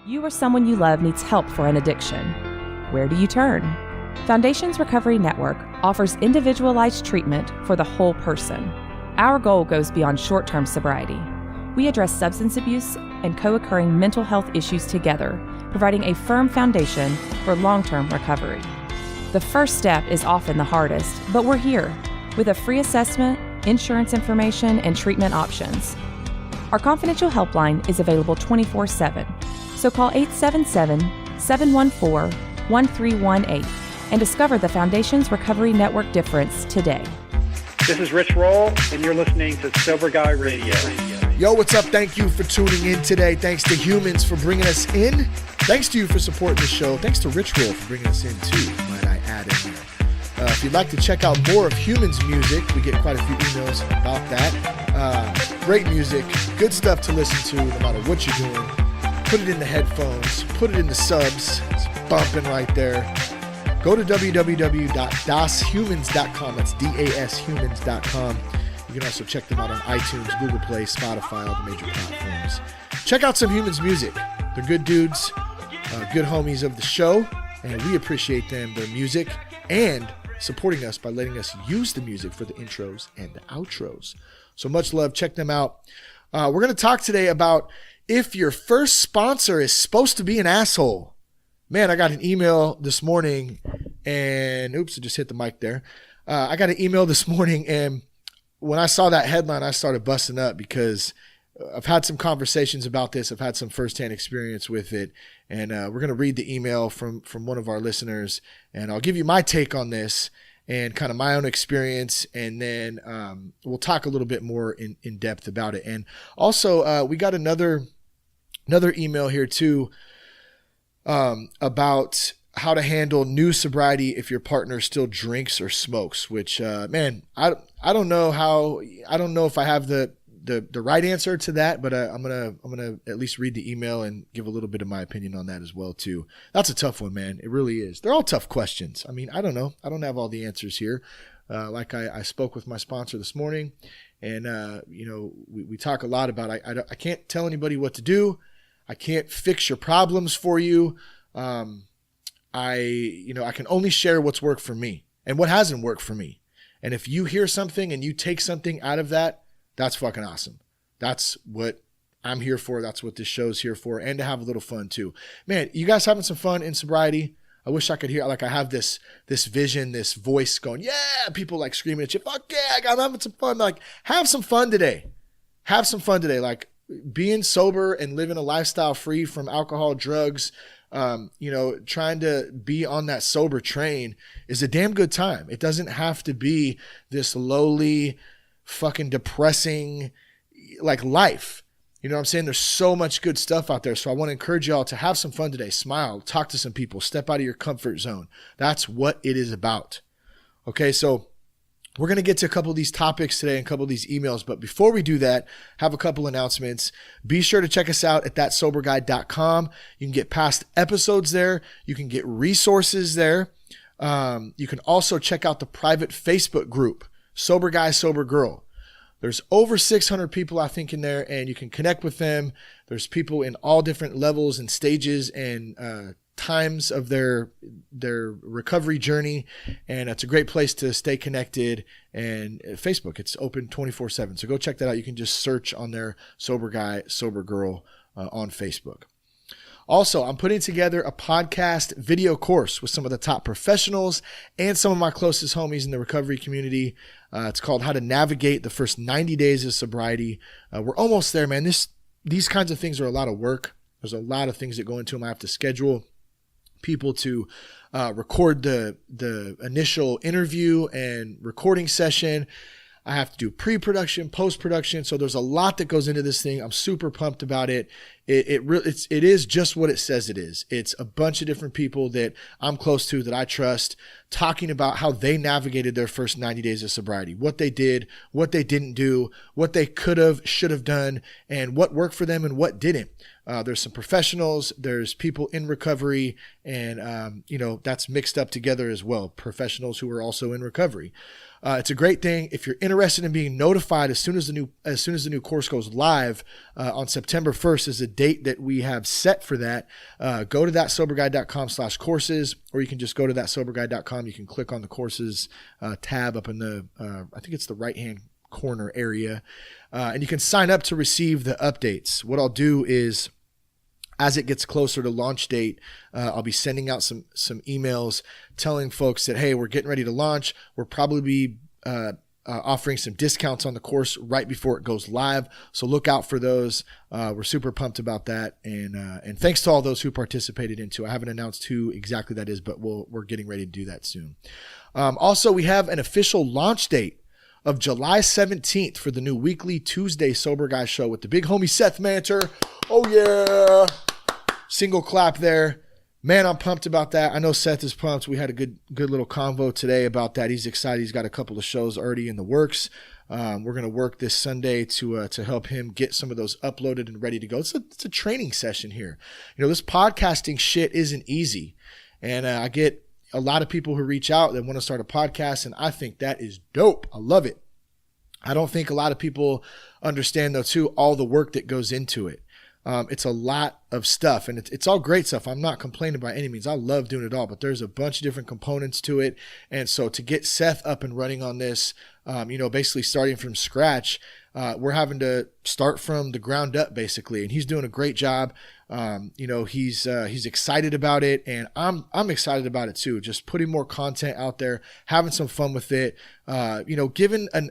You or someone you love needs help for an addiction. Where do you turn? Foundations Recovery Network offers individualized treatment for the whole person. Our goal goes beyond short-term sobriety. We address substance abuse and co-occurring mental health issues together, providing a firm foundation for long-term recovery. The first step is often the hardest, but we're here with a free assessment, insurance information, and treatment options. Our confidential helpline is available 24/7, so call 877-714-1318 and discover the Foundations Recovery Network difference today. This is Rich Roll, and you're listening to Sober Guy Radio. Yo, what's up? Thank you for tuning in today. Thanks to Humans for bringing us in. Thanks to you for supporting the show. Thanks to Rich Roll for bringing us in too, might I add in there. If you'd like to check out more of Humans music, we get quite a few emails about that. Great music, good stuff to listen to no matter what you're doing. Put it in the headphones, put it in the subs. It's bumping right there. Go to www.dashumans.com. That's dashumans.com. You can also check them out on iTunes, Google Play, Spotify, all the major platforms. Check out some Humans music. They're good dudes, good homies of the show, and we appreciate them, their music, and supporting us by letting us use the music for the intros and the outros. So much love. Check them out. We're going to talk today about if your first sponsor is supposed to be an asshole. Man, I got an email this morning and oops, I just hit the mic there. I got an email this morning, and when I saw that headline, I started busting up because I've had some conversations about this. I've had some firsthand experience with it, and we're going to read the email from one of our listeners, and I'll give you my take on this and kind of my own experience, and then we'll talk a little bit more in depth about it. And also, we got another email here too about how to handle new sobriety if your partner still drinks or smokes, which man, I don't know if I have the right answer to that, but I'm gonna at least read the email and give a little bit of my opinion on that as well too. That's a tough one, man. It really is. They're all tough questions. I mean, I don't know. I don't have all the answers here. Like I spoke with my sponsor this morning, and we talk a lot about I can't tell anybody what to do. I can't fix your problems for you. I can only share what's worked for me and what hasn't worked for me. And if you hear something and you take something out of that, that's fucking awesome. That's what I'm here for. That's what this show's here for, and to have a little fun too. Man, you guys having some fun in sobriety? I wish I could hear, like I have this vision, this voice going, yeah, people like screaming at you, fuck yeah, I'm having some fun. Like, have some fun today. Have some fun today. Like, being sober and living a lifestyle free from alcohol, drugs, trying to be on that sober train is a damn good time. It doesn't have to be this lowly, fucking depressing, like, life. You know what I'm saying? There's so much good stuff out there. So I want to encourage y'all to have some fun today. Smile, talk to some people, step out of your comfort zone. That's what it is about. Okay, so we're going to get to a couple of these topics today and a couple of these emails. But before we do that, have a couple announcements. Be sure to check us out at thatsoberguy.com. You can get past episodes there. You can get resources there. You can also check out the private Facebook group, Sober Guy, Sober Girl. There's over 600 people, I think, in there, and you can connect with them. There's people in all different levels and stages and times of their recovery journey, and it's a great place to stay connected. And Facebook, it's open 24/7, so go check that out. You can just search on there, Sober Guy, Sober Girl, on Facebook. Also, I'm putting together a podcast video course with some of the top professionals and some of my closest homies in the recovery community. It's called How to Navigate the First 90 Days of Sobriety. We're almost there, man. These kinds of things are a lot of work. There's a lot of things that go into them. I have to schedule people to record the initial interview and recording session. I have to do pre-production, post-production. So there's a lot that goes into this thing. I'm super pumped about it. It is just what it says it is. It's a bunch of different people that I'm close to, that I trust, talking about how they navigated their first 90 days of sobriety, what they did, what they didn't do, what they could have, should have done, and what worked for them and what didn't. There's some professionals, there's people in recovery, and that's mixed up together as well. Professionals who are also in recovery. It's a great thing. If you're interested in being notified as soon as the new course goes live on September 1st is the date that we have set for that. Go to thatsoberguy.com/courses, or you can just go to thatsoberguy.com. You can click on the courses tab up in the I think it's the right-hand corner area, and you can sign up to receive the updates. What I'll do is, as it gets closer to launch date, I'll be sending out some emails telling folks that, hey, we're getting ready to launch. We'll probably be offering some discounts on the course right before it goes live. So look out for those. We're super pumped about that. And thanks to all those who participated into. I haven't announced who exactly that is, but we're getting ready to do that soon. Also, we have an official launch date of July 17th for the new weekly Tuesday Sober Guy show with the big homie Seth Manter. Oh yeah. Single clap there. Man, I'm pumped about that. I know Seth is pumped. We had a good little convo today about that. He's excited. He's got a couple of shows already in the works. We're going to work this Sunday to help him get some of those uploaded and ready to go. It's a training session here. This podcasting shit isn't easy. And I get a lot of people who reach out that want to start a podcast, and I think that is dope. I love it. I don't think a lot of people understand, though, too, all the work that goes into it. It's a lot of stuff, and it's all great stuff. I'm not complaining by any means. I love doing it all, but there's a bunch of different components to it. And so to get Seth up and running on this, basically starting from scratch, we're having to start from the ground up, basically. And he's doing a great job. He's excited about it, and I'm excited about it too. Just putting more content out there, having some fun with it. Giving an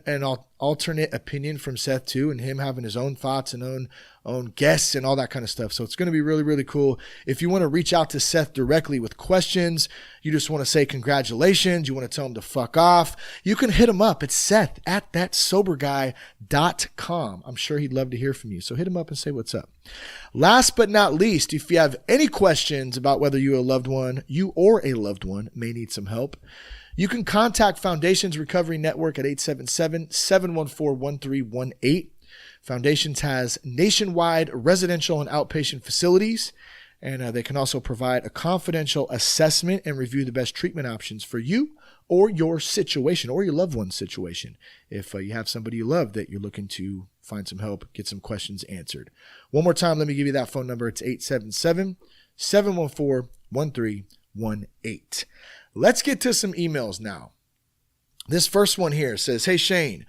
alternate opinion from Seth too, and him having his own thoughts and own guests and all that kind of stuff. So it's going to be really, really cool. If you want to reach out to Seth directly with questions, you just want to say congratulations, you want to tell him to fuck off, you can hit him up at Seth@thatsoberguy.com. I'm sure he'd love to hear from you. So hit him up and say what's up. Last but not least, if you have any questions about whether you or a loved one may need some help, you can contact Foundations Recovery Network at 877-714-1318. Foundations has nationwide residential and outpatient facilities, and they can also provide a confidential assessment and review the best treatment options for you or your situation or your loved one's situation. If you have somebody you love that you're looking to find some help, get some questions answered. One more time, let me give you that phone number. It's 877-714-1318. Let's get to some emails now. This first one here says, hey, Shane,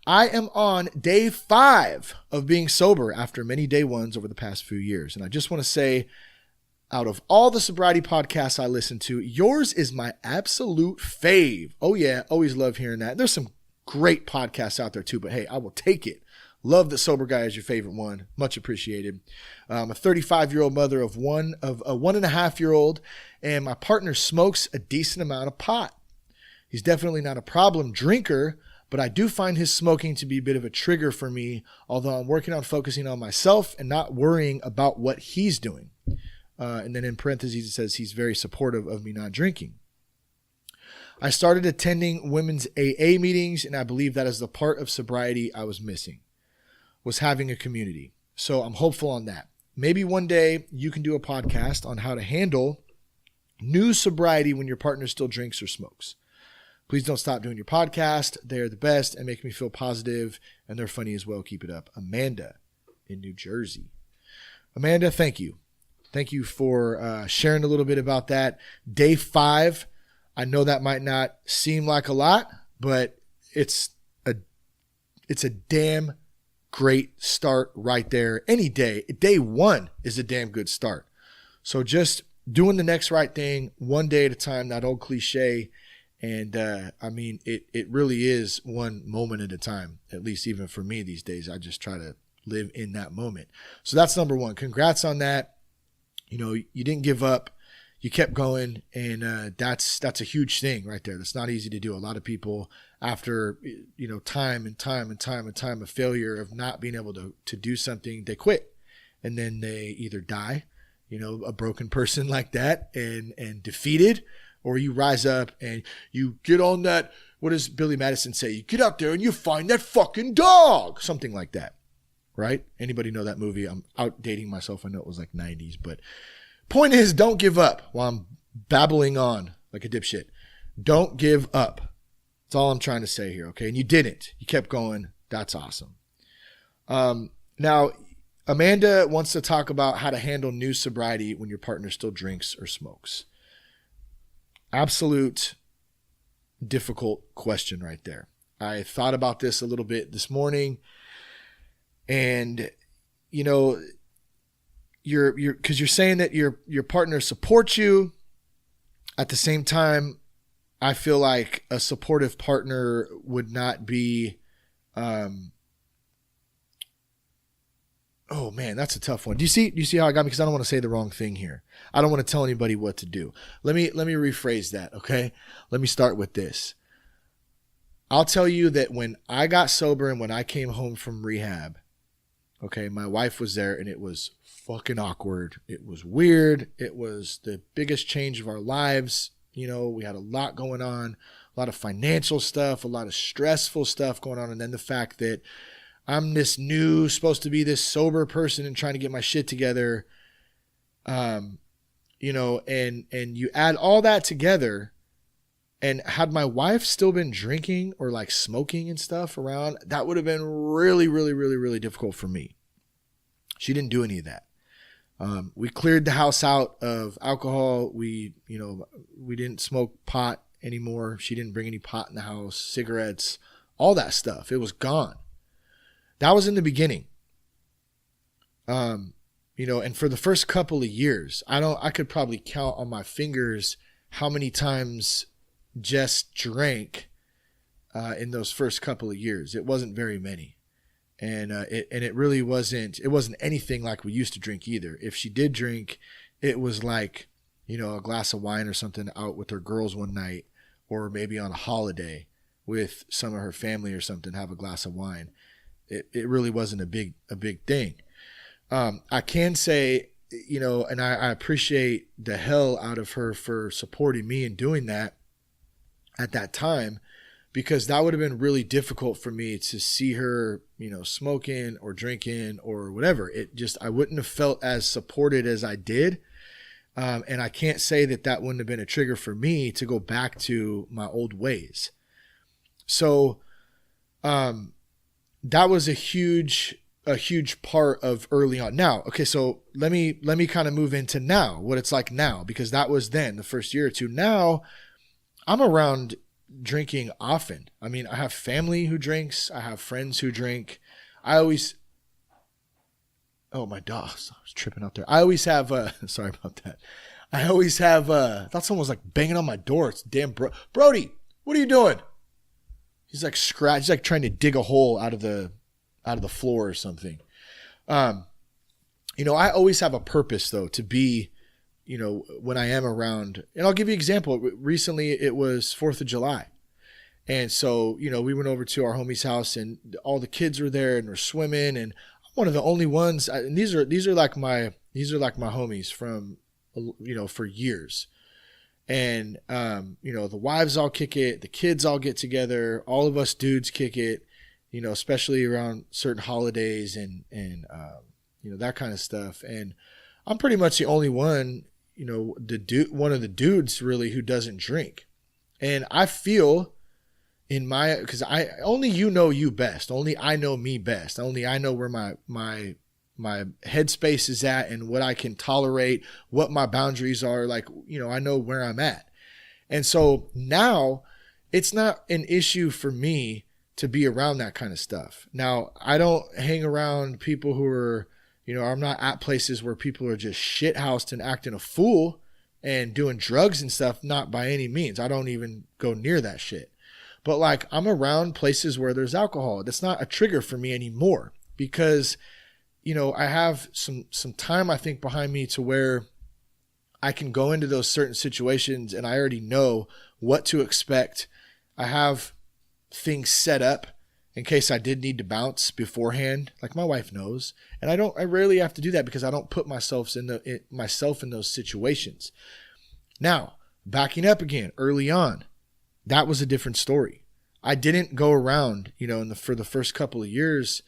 I am on day 5 of being sober after many day ones over the past few years. And I just want to say, out of all the sobriety podcasts I listen to, yours is my absolute fave. Oh yeah, always love hearing that. There's some great podcasts out there too, but hey, I will take it. Love that Sober Guy is your favorite one. Much appreciated. I'm a 35-year-old mother of a 1.5-year-old, and my partner smokes a decent amount of pot. He's definitely not a problem drinker, but I do find his smoking to be a bit of a trigger for me, although I'm working on focusing on myself and not worrying about what he's doing. And then in parentheses, it says he's very supportive of me not drinking. I started attending women's AA meetings, and I believe that is the part of sobriety I was missing, was having a community. So I'm hopeful on that. Maybe one day you can do a podcast on how to handle new sobriety when your partner still drinks or smokes. Please don't stop doing your podcast. They're the best and make me feel positive, and they're funny as well. Keep it up. Amanda in New Jersey. Amanda, thank you. Thank you for sharing a little bit about that. Day 5, I know that might not seem like a lot, but it's a damn great start right there. Any day. Day 1 is a damn good start. So just doing the next right thing, one day at a time, that old cliche. And it really is one moment at a time, at least even for me these days. I just try to live in that moment. So that's number 1. Congrats on that. You didn't give up. You kept going, and that's a huge thing right there. That's not easy to do. A lot of people, after time of failure of not being able to do something, they quit, and then they either die, a broken person like that, and defeated, or you rise up and you get on that. What does Billy Madison say? You get out there and you find that fucking dog, something like that. right? Anybody know that movie? I'm outdating myself. I know it was like 90s, but point is, don't give up while I'm babbling on like a dipshit. Don't give up. That's all I'm trying to say here, okay? And you didn't. You kept going. That's awesome. Now, Amanda wants to talk about how to handle new sobriety when your partner still drinks or smokes. Absolute difficult question right there. I thought about this a little bit this morning, and you know, because you're saying that your partner supports you. At the same time, I feel like a supportive partner would not be, oh man, that's a tough one. Do you see how I got me? Because I don't want to say the wrong thing here. I don't want to tell anybody what to do. Let me rephrase that. Okay. Let me start with this. I'll tell you that when I got sober and when I came home from rehab, okay, my wife was there and it was fucking awkward. It was weird. It was the biggest change of our lives. You know, we had a lot going on, a lot of financial stuff, a lot of stressful stuff going on. And then the fact that I'm this new, supposed to be this sober person and trying to get my shit together. You know, and you add all that together, and had my wife still been drinking or like smoking and stuff around, that would have been really, really, really, really difficult for me. She didn't do any of that. We cleared the house out of alcohol. We didn't smoke pot anymore. She didn't bring any pot in the house, cigarettes, all that stuff. It was gone. That was in the beginning. And for the first couple of years, I could probably count on my fingers how many times Jess drank in those first couple of years. It wasn't very many. And it really wasn't anything like we used to drink either. If she did drink, it was like, a glass of wine or something out with her girls one night, or maybe on a holiday with some of her family or something, have a glass of wine. It really wasn't a big thing. I can say, and I appreciate the hell out of her for supporting me and doing that at that time, because that would have been really difficult for me to see her, smoking or drinking or whatever. I wouldn't have felt as supported as I did. And I can't say that wouldn't have been a trigger for me to go back to my old ways. So, that was a huge part of early on. Now, okay, so let me kind of move into now, what it's like now, because that was then the first year or two. Now I'm around drinking often. I mean, I have family who drinks. I have friends who drink. My dog, I was tripping out there. I always have, sorry about that. I thought someone was like banging on my door. It's damn Brody, what are you doing? He's like he's like trying to dig a hole out of the floor or something. I always have a purpose though, to be, when I am around, and I'll give you an example. Recently it was 4th of July. And so, we went over to our homie's house and all the kids were there and we're swimming, and I'm one of the only ones, and these are like my homies from, for years. And, the wives all kick it, the kids all get together, all of us dudes kick it, especially around certain holidays and that kind of stuff. And I'm pretty much the only one, one of the dudes really who doesn't drink. And I feel because only you best, only I know me best, only I know where my headspace is at and what I can tolerate, what my boundaries are. Like, I know where I'm at. And so now it's not an issue for me to be around that kind of stuff. Now, I don't hang around people who are, I'm not at places where people are just shithoused and acting a fool and doing drugs and stuff. Not by any means. I don't even go near that shit. But like, I'm around places where there's alcohol. That's not a trigger for me anymore, because I have some time, I think, behind me to where I can go into those certain situations and I already know what to expect. I have things set up in case I did need to bounce beforehand. Like, my wife knows, and I rarely have to do that because I don't put myself in those situations. Now, backing up again, early on, that was a different story. I didn't go around, for the first couple of years,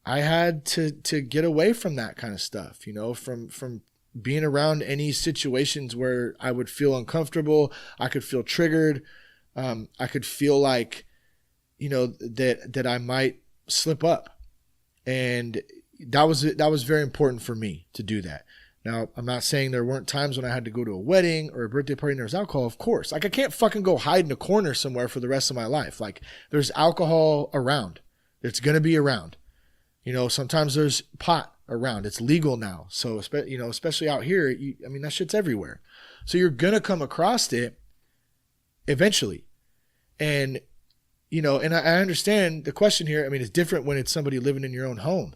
I had to get away from that kind of stuff, you know, from being around any situations where I would feel uncomfortable. I could feel triggered. I could feel like, you know, that I might slip up. And that was very important for me to do that. Now, I'm not saying there weren't times when I had to go to a wedding or a birthday party and there was alcohol. Of course. Like, I can't fucking go hide in a corner somewhere for the rest of my life. Like, there's alcohol around. It's going to be around. You know, sometimes there's pot around. It's legal now. So, you know, especially out here, I mean, that shit's everywhere. So you're going to come across it eventually. And, you know, and I understand the question here. I mean, it's different when it's somebody living in your own home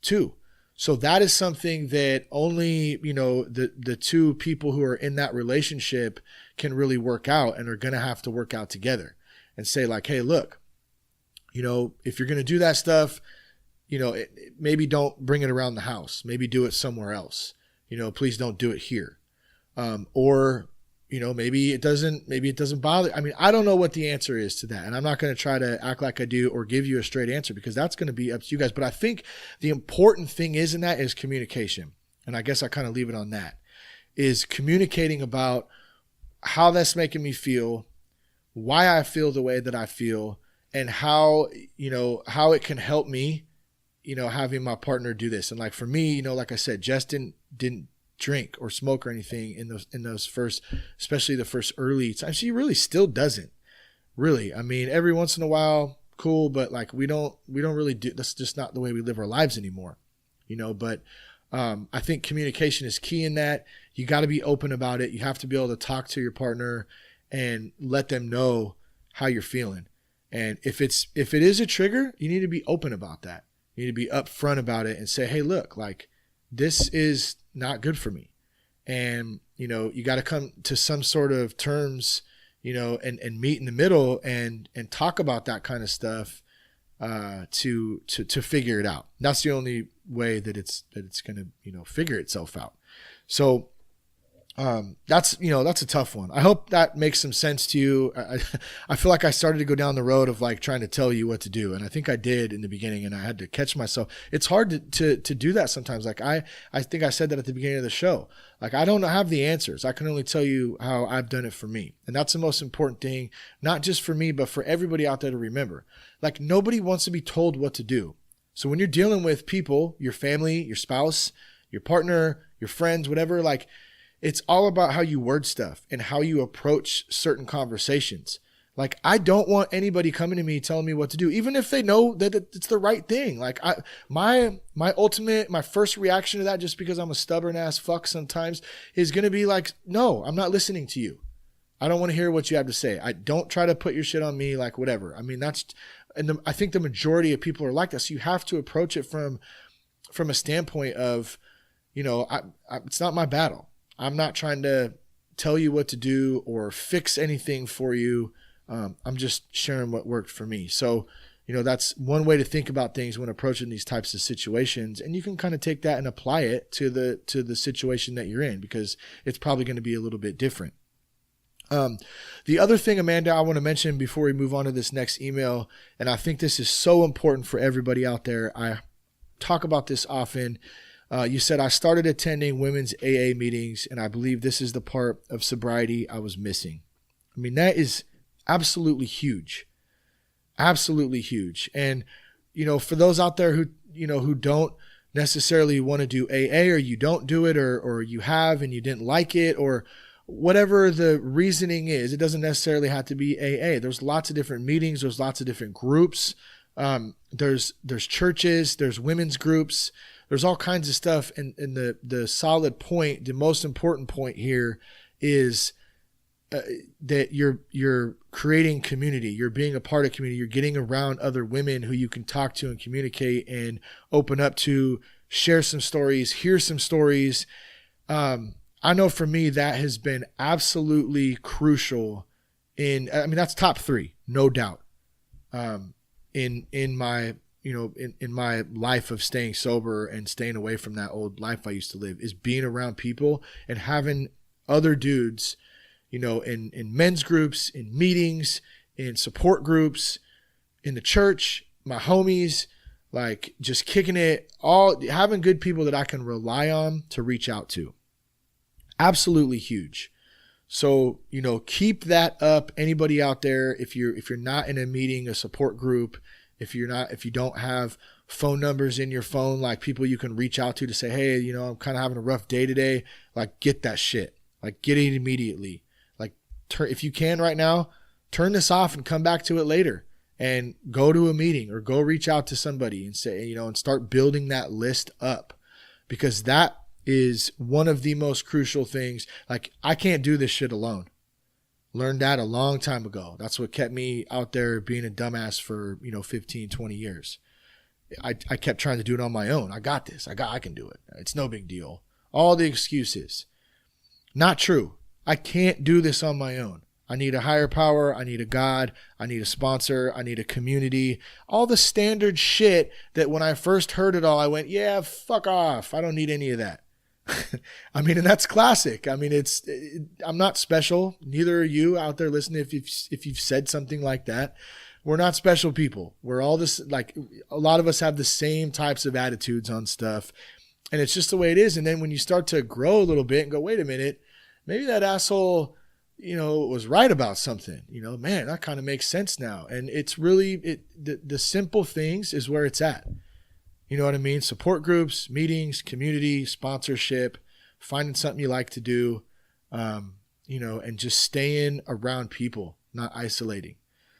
too. So that is something that only, you know, the two people who are in that relationship can really work out and are going to have to work out together and say like, hey, look, you know, if you're going to do that stuff, you know, maybe don't bring it around the house. Maybe do it somewhere else. You know, please don't do it here. Or, you know, maybe it doesn't bother. I mean, I don't know what the answer is to that. And I'm not going to try to act like I do or give you a straight answer because that's going to be up to you guys. But I think the important thing is in that is communication. And I guess I kind of leave it on that, is communicating about how that's making me feel, why I feel the way that I feel, and how, you know, how it can help me, you know, having my partner do this. And like for me, you know, like I said, Jess didn't drink or smoke or anything in those first, especially the first early times. She really still doesn't really. I mean, every once in a while, cool, but like we don't really do. That's just not the way we live our lives anymore, you know. But I think communication is key in that. You got to be open about it. You have to be able to talk to your partner and let them know how you're feeling. And if it is a trigger, you need to be open about that. You need to be upfront about it and say, hey, look, like this is not good for me. And, you know, you got to come to some sort of terms, you know, and meet in the middle and talk about that kind of stuff to figure it out. That's the only way that it's going to, you know, figure itself out. So that's a tough one. I hope that makes some sense to you. I feel like I started to go down the road of like trying to tell you what to do. And I think I did in the beginning and I had to catch myself. It's hard to do that sometimes. Like I think I said that at the beginning of the show. Like I don't have the answers. I can only tell you how I've done it for me. And that's the most important thing, not just for me, but for everybody out there to remember. Like nobody wants to be told what to do. So when you're dealing with people, your family, your spouse, your partner, your friends, whatever, like it's all about how you word stuff and how you approach certain conversations. Like, I don't want anybody coming to me telling me what to do, even if they know that it's the right thing. Like my first reaction to that, just because I'm a stubborn ass fuck sometimes, is going to be like, no, I'm not listening to you. I don't want to hear what you have to say. I don't try to put your shit on me, like whatever. I mean, I think the majority of people are like that. So you have to approach it from a standpoint of, you know, it's not my battle. I'm not trying to tell you what to do or fix anything for you. I'm just sharing what worked for me. So, you know, that's one way to think about things when approaching these types of situations. And you can kind of take that and apply it to the situation that you're in, because it's probably going to be a little bit different. The other thing, Amanda, I want to mention before we move on to this next email, and I think this is so important for everybody out there. I talk about this often. You said, I started attending women's AA meetings, and I believe this is the part of sobriety I was missing. I mean, that is absolutely huge. Absolutely huge. And, you know, for those out there who don't necessarily want to do AA, or you don't do it, or you have and you didn't like it, or whatever the reasoning is, it doesn't necessarily have to be AA. There's lots of different meetings. There's lots of different groups. There's churches, there's women's groups. There's all kinds of stuff. And the solid point, the most important point here is that you're creating community. You're being a part of community. You're getting around other women who you can talk to and communicate and open up to, share some stories, hear some stories. I know for me, that has been absolutely crucial that's top 3, no doubt. In my, you know, in my life of staying sober and staying away from that old life I used to live, is being around people and having other dudes, you know, in men's groups, in meetings, in support groups, in the church, my homies, like just kicking it, all having good people that I can rely on to reach out to. Absolutely huge. So, keep that up. Anybody out there, if you're not in a meeting, a support group, if you don't have phone numbers in your phone, like people you can reach out to say, hey, I'm kind of having a rough day today. Like, get that shit. Like, get it immediately. Like, if you can right now, turn this off and come back to it later and go to a meeting or go reach out to somebody and say, and start building that list up, because that is one of the most crucial things. Like, I can't do this shit alone. Learned that a long time ago. That's what kept me out there being a dumbass for, 15, 20 years. I kept trying to do it on my own. I got this. I can do it. It's no big deal. All the excuses. Not true. I can't do this on my own. I need a higher power. I need a God. I need a sponsor. I need a community. All the standard shit that when I first heard it all, I went, yeah, fuck off. I don't need any of that. I mean, and that's classic. I mean, I'm not special. Neither are you out there listening. If you've said something like that, we're not special people. We're all this, like, a lot of us have the same types of attitudes on stuff, and it's just the way it is. And then when you start to grow a little bit and go, wait a minute, maybe that asshole, was right about something, man, that kind of makes sense now. And it's really, the simple things is where it's at. You know what I mean? Support groups, meetings, community, sponsorship, finding something you like to do, and just staying around people, not isolating.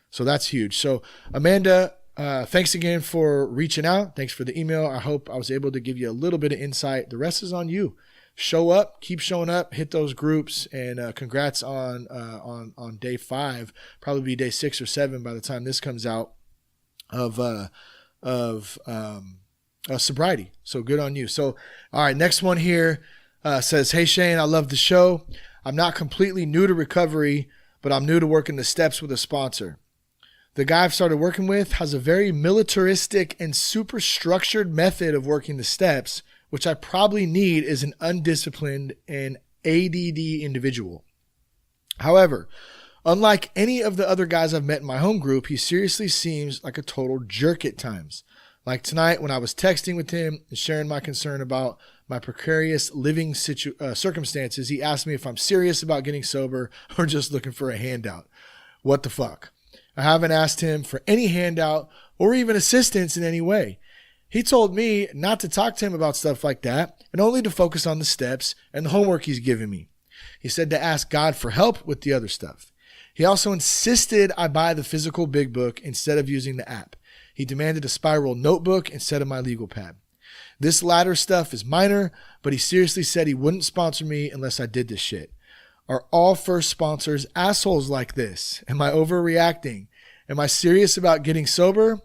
So that's huge. So Amanda, thanks again for reaching out. Thanks for the email. I hope I was able to give you a little bit of insight. The rest is on you. Show up, keep showing up, hit those groups, and congrats on day 5, probably be day 6 or 7 by the time this comes out of sobriety. So good on you. So, all right, next one here says, hey, Shane, I love the show. I'm not completely new to recovery, but I'm new to working the steps with a sponsor. The guy I've started working with has a very militaristic and super structured method of working the steps, which I probably need as an undisciplined and ADD individual. However, unlike any of the other guys I've met in my home group, he seriously seems like a total jerk at times. Like tonight when I was texting with him and sharing my concern about my precarious living circumstances, he asked me if I'm serious about getting sober or just looking for a handout. What the fuck? I haven't asked him for any handout or even assistance in any way. He told me not to talk to him about stuff like that and only to focus on the steps and the homework he's given me. He said to ask God for help with the other stuff. He also insisted I buy the physical big book instead of using the app. He demanded a spiral notebook instead of my legal pad. This latter stuff is minor, but he seriously said he wouldn't sponsor me unless I did this shit. Are all first sponsors assholes like this? Am I overreacting? Am I serious about getting sober?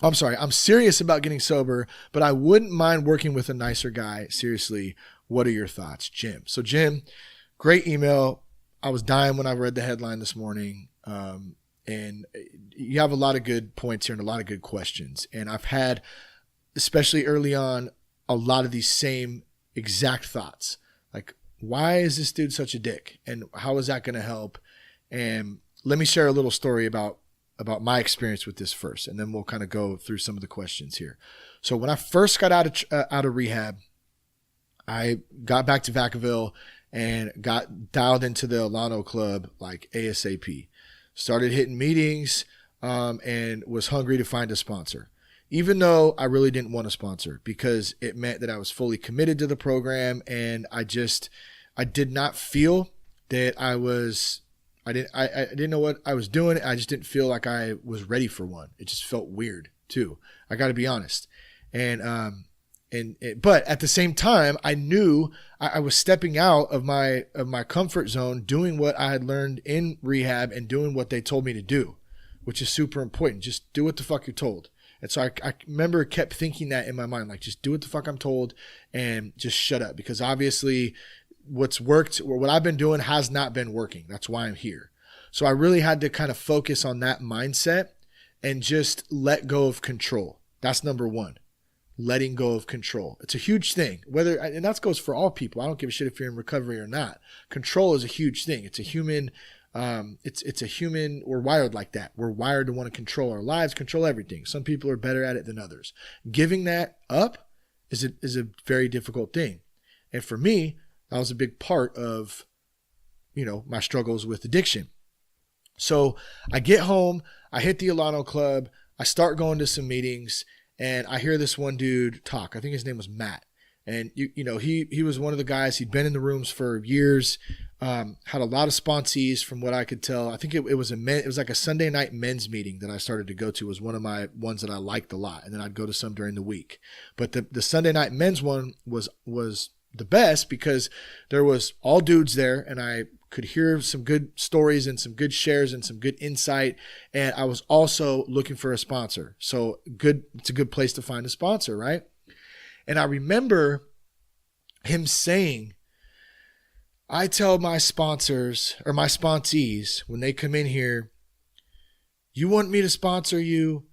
I'm serious about getting sober, but I wouldn't mind working with a nicer guy. Seriously, what are your thoughts, Jim? So Jim, great email. I was dying when I read the headline this morning. And you have a lot of good points here and a lot of good questions. And I've had, especially early on, a lot of these same exact thoughts. Like, why is this dude such a dick? And how is that going to help? And let me share a little story about my experience with this first, and then we'll kind of go through some of the questions here. So when I first got out of rehab, I got back to Vacaville and got dialed into the Alano Club like ASAP. Started hitting meetings and was hungry to find a sponsor, even though I really didn't want a sponsor because it meant that I was fully committed to the program, and I did not feel that I didn't know what I was doing. I just didn't feel like I was ready for one. It just felt weird too. I got to be honest. But at the same time, I knew I was stepping out of my comfort zone, doing what I had learned in rehab and doing what they told me to do, which is super important. Just do what the fuck you're told. And so I remember kept thinking that in my mind, like, just do what the fuck I'm told and just shut up, because obviously what's worked or what I've been doing has not been working. That's why I'm here. So I really had to kind of focus on that mindset and just let go of control. That's number one. Letting go of control. It's a huge thing. And that goes for all people. I don't give a shit if you're in recovery or not. Control is a huge thing. It's a human It's a human, we're wired like that. We're wired to want to control our lives, control everything. Some people are better at it than others. Giving that up is a very difficult thing. And for me, that was a big part of, my struggles with addiction. So I get home, I hit the Alano Club, I start going to some meetings, and I hear this one dude talk. I think his name was Matt. And he was one of the guys. He'd been in the rooms for years, had a lot of sponsees from what I could tell. I think it was like a Sunday night men's meeting that I started to go to. It was one of my ones that I liked a lot. And then I'd go to some during the week. But the Sunday night men's one was the best because there was all dudes there, and I could hear some good stories and some good shares and some good insight. And I was also looking for a sponsor. So it's a good place to find a sponsor, right? And I remember him saying, I tell my sponsors or my sponsees when they come in here, you want me to sponsor you?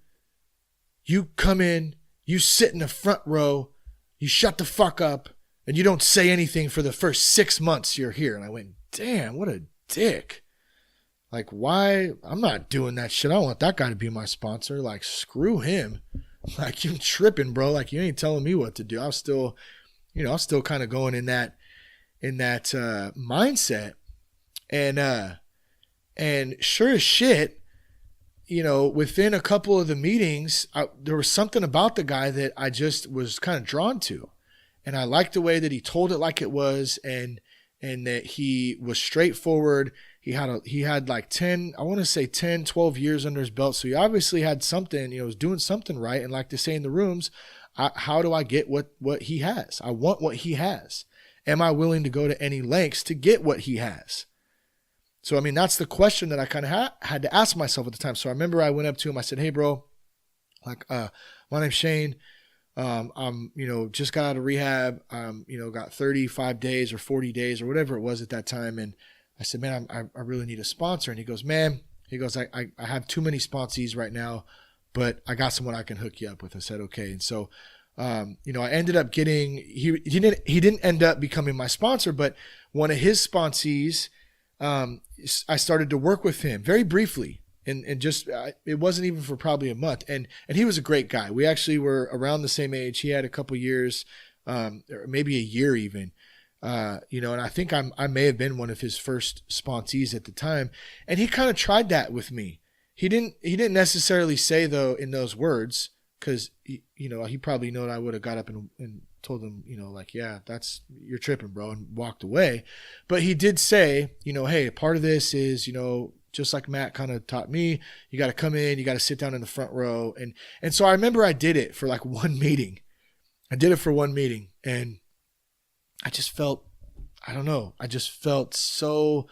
You come in, you sit in the front row, you shut the fuck up, and you don't say anything for the first 6 months you're here. And I went, damn, what a dick. Like, why? I'm not doing that shit. I don't want that guy to be my sponsor. Like, screw him. Like, you tripping, bro. Like, you ain't telling me what to do. I was still kind of going in that mindset. And sure as shit, within a couple of the meetings, there was something about the guy that I just was kind of drawn to. And I liked the way that he told it like it was, and that he was straightforward. He had like 10, 12 years under his belt. So he obviously had something, was doing something right. And like they say in the rooms, how do I get what he has? I want what he has. Am I willing to go to any lengths to get what he has? So, that's the question that I kind of had to ask myself at the time. So I remember I went up to him. I said, hey, bro, my name's Shane. I'm, just got out of rehab. Got 35 days or 40 days or whatever it was at that time. And I said, man, I really need a sponsor. And he goes, I have too many sponsees right now, but I got someone I can hook you up with. I said, okay. And so, I ended up getting, he didn't end up becoming my sponsor, but one of his sponsees, I started to work with him very briefly. And just, it wasn't even for probably a month. And he was a great guy. We actually were around the same age. He had a couple years, or maybe a year even, and I think I may have been one of his first sponsees at the time. And he kind of tried that with me. He didn't necessarily say though in those words, cause he probably knew I would have got up and told him, yeah, you're tripping, bro, and walked away. But he did say, hey, part of this is, just like Matt kind of taught me, you got to come in, you got to sit down in the front row. And so I remember I did it for like one meeting. And I just felt, so,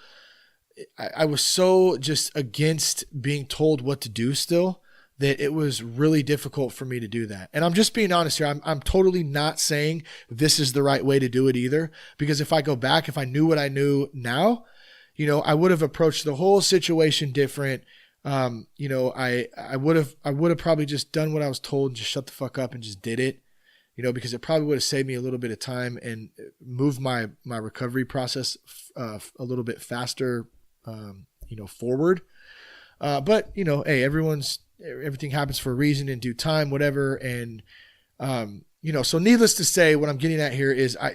I was so just against being told what to do still, that it was really difficult for me to do that. And I'm just being honest here. I'm totally not saying this is the right way to do it either, because if I go back, if I knew what I knew now, I would have approached the whole situation different. I would have probably just done what I was told and just shut the fuck up and just did it, because it probably would have saved me a little bit of time and moved my recovery process a little bit faster, forward. But hey, everything happens for a reason in due time, whatever. And, so needless to say, what I'm getting at here is I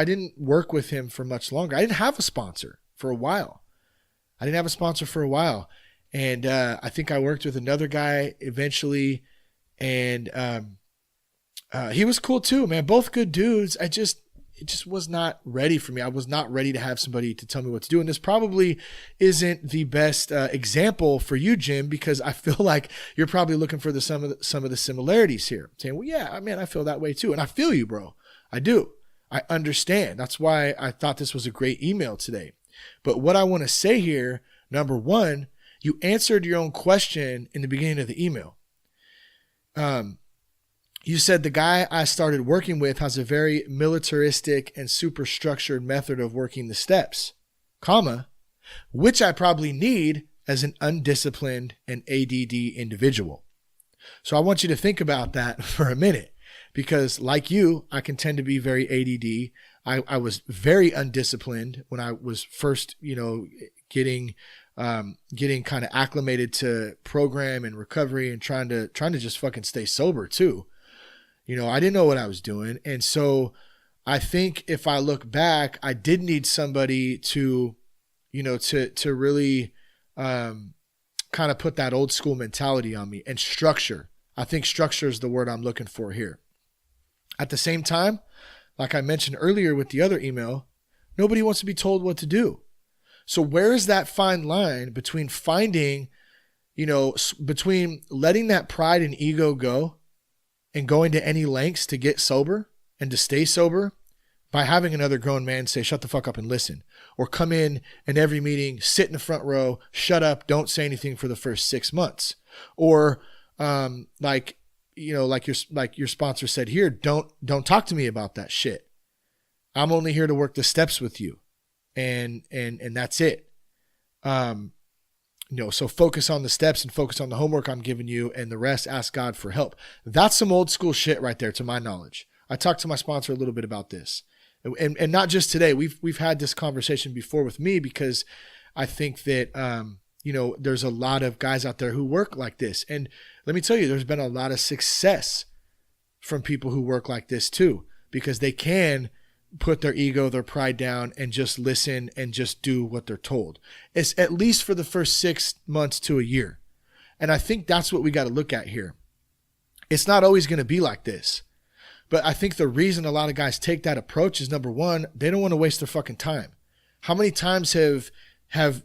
didn't work with him for much longer. I didn't have a sponsor for a while. And, I think I worked with another guy eventually, and, he was cool too, man. Both good dudes. It just was not ready for me. I was not ready to have somebody to tell me what to do. And this probably isn't the best example for you, Jim, because I feel like you're probably looking for some of the similarities here. Saying, well, yeah, man, I feel that way too. And I feel you, bro. I do. I understand. That's why I thought this was a great email today. But what I want to say here, number one, you answered your own question in the beginning of the email. You said the guy I started working with has a very militaristic and super structured method of working the steps, which I probably need as an undisciplined and ADD individual. So I want you to think about that for a minute, because like you, I can tend to be very ADD. I was very undisciplined when I was first, getting getting kind of acclimated to program and recovery and trying to just fucking stay sober too. You know, I didn't know what I was doing. And so I think if I look back, I did need somebody to, you know, to really kind of put that old school mentality on me, and structure. I think structure is the word I'm looking for here. At the same time, like I mentioned earlier with the other email, nobody wants to be told what to do. So where is that fine line between finding, you know, between letting that pride and ego go and going to any lengths to get sober and to stay sober by having another grown man say, shut the fuck up and listen, or come in every meeting, sit in the front row, shut up, don't say anything for the first 6 months. Or, like your sponsor said here, don't talk to me about that shit. I'm only here to work the steps with you. And that's it. You know, so focus on the steps and focus on the homework I'm giving you, and the rest, ask God for help. That's some old school shit right there, to my knowledge. I talked to my sponsor a little bit about this, and not just today. We've had this conversation before with me, because I think that, you know, there's a lot of guys out there who work like this. And let me tell you, there's been a lot of success from people who work like this too, because they can put their ego, their pride down, and just listen and just do what they're told. It's at least for the first 6 months to a year. And I think that's what we got to look at here. It's not always going to be like this. But I think the reason a lot of guys take that approach is, number one, they don't want to waste their fucking time. How many times has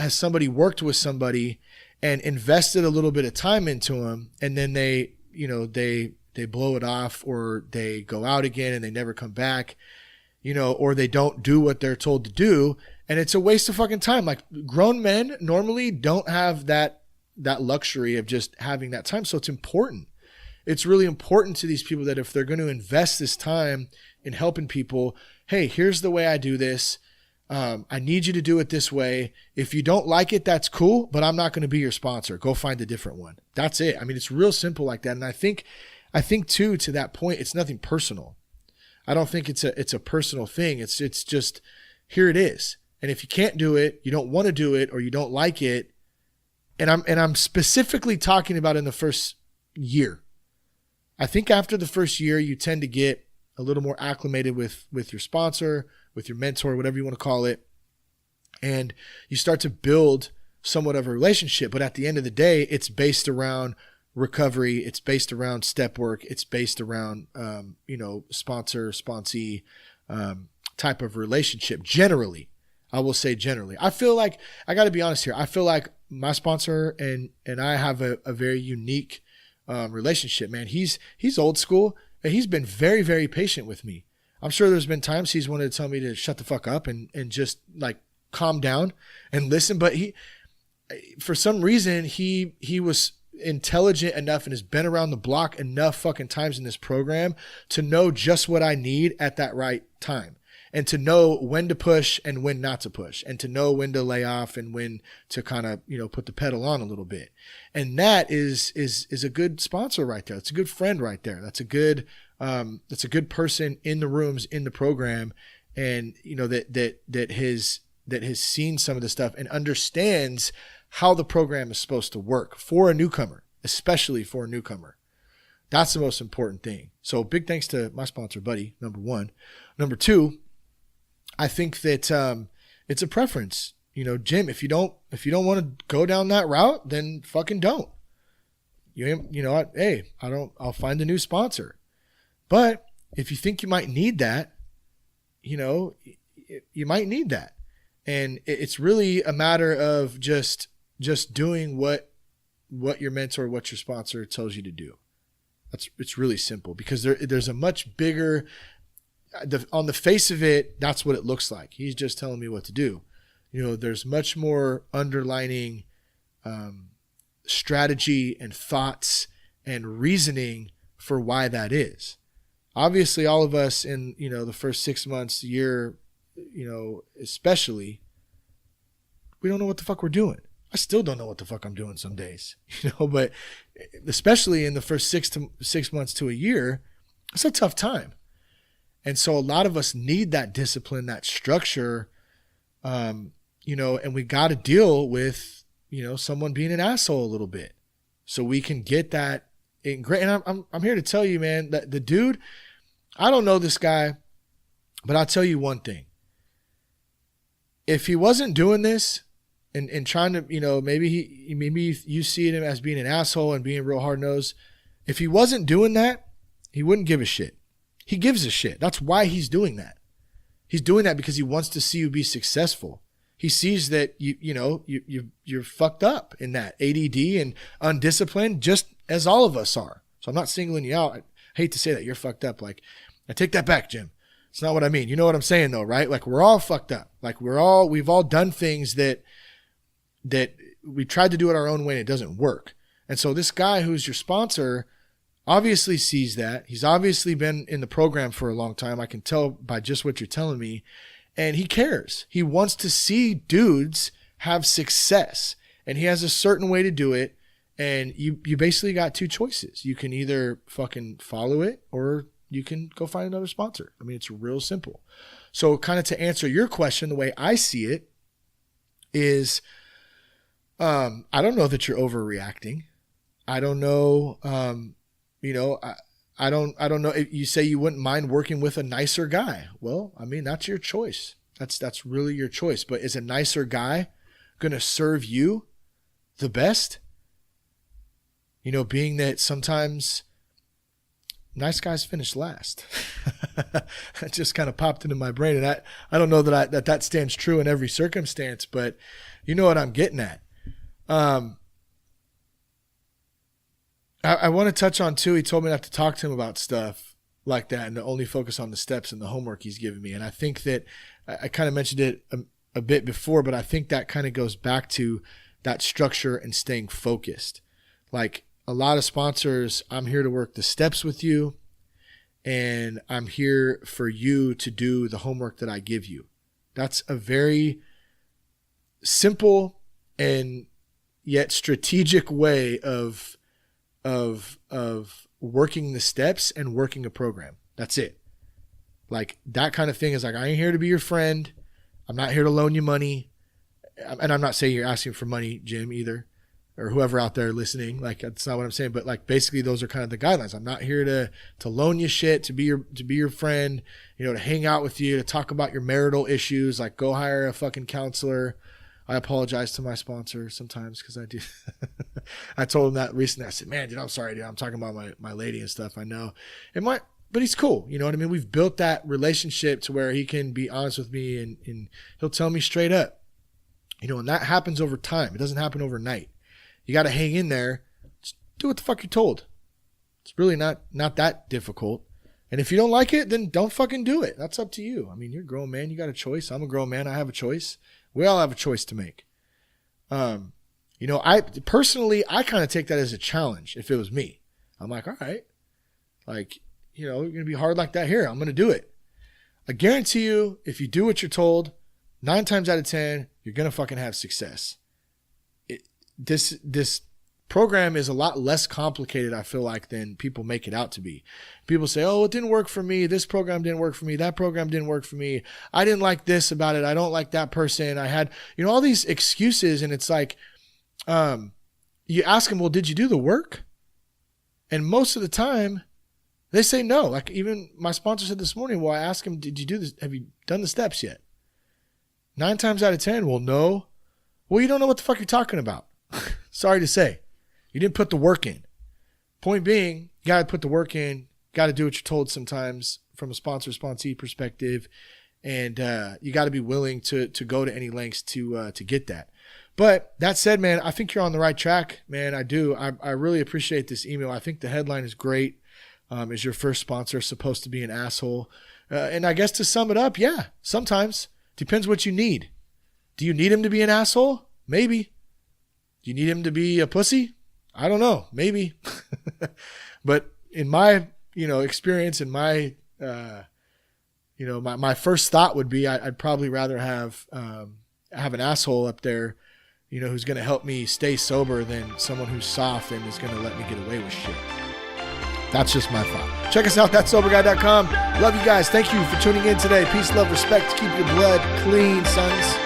somebody worked with somebody and invested a little bit of time into them, and then they blow it off, or they go out again and they never come back, you know, or they don't do what they're told to do. And it's a waste of fucking time. Like, grown men normally don't have that luxury of just having that time. So it's important. It's really important to these people that if they're going to invest this time in helping people, hey, here's the way I do this. I need you to do it this way. If you don't like it, that's cool, but I'm not going to be your sponsor. Go find a different one. That's it. I mean, it's real simple like that. And I think too, to that point, it's nothing personal. I don't think it's a personal thing. It's just, here it is. And if you can't do it, you don't want to do it, or you don't like it. And I'm specifically talking about in the first year. I think after the first year, you tend to get a little more acclimated with your sponsor, with your mentor, whatever you want to call it. And you start to build somewhat of a relationship. But at the end of the day, it's based around recovery. It's based around step work. It's based around, sponsor, sponsee type of relationship. Generally, I will say generally. I feel like, I got to be honest here, I feel like my sponsor and I have a very unique relationship, man. He's old school, and he's been very, very patient with me. I'm sure there's been times he's wanted to tell me to shut the fuck up and just like calm down and listen. But for some reason, he was intelligent enough and has been around the block enough fucking times in this program to know just what I need at that right time, and to know when to push and when not to push, and to know when to lay off and when to kind of, put the pedal on a little bit. And that is a good sponsor right there. That's a good friend right there. That's a good person in the rooms, in the program. And, that has seen some of the stuff and understands how the program is supposed to work for a newcomer, especially for a newcomer. That's the most important thing. So big thanks to my sponsor, Buddy, number one. Number two, I think that it's a preference. Jim, if you don't want to go down that route, then fucking don't. I'll find a new sponsor. But if you think you might need that, you might need that. And it's really a matter of just doing what your mentor, what your sponsor tells you to do. It's really simple, because there's a much bigger, on the face of it, that's what it looks like. He's just telling me what to do. There's much more underlining strategy and thoughts and reasoning for why that is. Obviously, all of us in, the first 6 months, year, especially, we don't know what the fuck we're doing. I still don't know what the fuck I'm doing some days, but especially in the first 6 months to a year, it's a tough time. And so a lot of us need that discipline, that structure, and we got to deal with, someone being an asshole a little bit so we can get that in great. And I'm here to tell you, man, that the dude, I don't know this guy, but I'll tell you one thing. If he wasn't doing this and trying to, maybe you see him as being an asshole and being real hard-nosed. If he wasn't doing that, he wouldn't give a shit. He gives a shit. That's why he's doing that. He's doing that because he wants to see you be successful. He sees that you're fucked up in that ADD and undisciplined, just as all of us are. So I'm not singling you out. I hate to say that you're fucked up. Like, I take that back, Jim. It's not what I mean. You know what I'm saying though, right? Like, we're all fucked up. Like, we've all done things that we tried to do it our own way and it doesn't work. And so this guy who's your sponsor obviously sees that. He's obviously been in the program for a long time. I can tell by just what you're telling me. And he cares. He wants to see dudes have success. And he has a certain way to do it. And you basically got two choices. You can either fucking follow it or you can go find another sponsor. I mean, it's real simple. So kind of to answer your question, the way I see it is, I don't know that you're overreacting. I don't know, I don't know. You say you wouldn't mind working with a nicer guy. Well, I mean, that's your choice. That's really your choice. But is a nicer guy going to serve you the best? Being that sometimes nice guys finish last. That just kind of popped into my brain. And I don't know that stands true in every circumstance, but you know what I'm getting at. I want to touch on too, he told me not to talk to him about stuff like that and to only focus on the steps and the homework he's given me. And I think that I kind of mentioned it a bit before, but I think that kind of goes back to that structure and staying focused. Like a lot of sponsors, I'm here to work the steps with you and I'm here for you to do the homework that I give you. That's a very simple and yet strategic way of working the steps and working a program. That's it. Like that kind of thing is like, I ain't here to be your friend. I'm not here to loan you money. And I'm not saying you're asking for money, Jim, either, or whoever out there listening. Like, that's not what I'm saying. But like, basically those are kind of the guidelines. I'm not here to loan you shit, to be your friend, to hang out with you, to talk about your marital issues. Like, go hire a fucking counselor. I apologize to my sponsor sometimes because I do. I told him that recently. I said, man, dude, I'm sorry, dude. I'm talking about my lady and stuff. I know. But he's cool. You know what I mean? We've built that relationship to where he can be honest with me and he'll tell me straight up. And that happens over time. It doesn't happen overnight. You got to hang in there. Just do what the fuck you're told. It's really not that difficult. And if you don't like it, then don't fucking do it. That's up to you. I mean, you're a grown man. You got a choice. I'm a grown man. I have a choice. We all have a choice to make. I personally kind of take that as a challenge. If it was me, I'm like, all right, like, you're going to be hard like that here. I'm going to do it. I guarantee you, if you do what you're told, 9 times out of 10, you're going to fucking have success. This program is a lot less complicated, I feel like, than people make it out to be. People say, oh, it didn't work for me. This program didn't work for me. That program didn't work for me. I didn't like this about it. I don't like that person. I had, all these excuses. And it's like, you ask them, well, did you do the work? And most of the time they say no. Like even my sponsor said this morning, well, I asked him, did you do this? Have you done the steps yet? 9 times out of 10, well, no. Well, you don't know what the fuck you're talking about. Sorry to say. You didn't put the work in. Point being, you got to put the work in, got to do what you're told sometimes from a sponsor-sponsee perspective, and you got to be willing to go to any lengths to get that. But that said, man, I think you're on the right track, man. I do. I really appreciate this email. I think the headline is great. Is your first sponsor supposed to be an asshole? And I guess to sum it up, yeah, sometimes. Depends what you need. Do you need him to be an asshole? Maybe. Do you need him to be a pussy? I don't know. Maybe. But in my, experience, in my, my first thought would be I'd probably rather have an asshole up there, who's going to help me stay sober than someone who's soft and is going to let me get away with shit. That's just my thought. Check us out, thatsoberguy.com. Love you guys. Thank you for tuning in today. Peace, love, respect. Keep your blood clean, sons.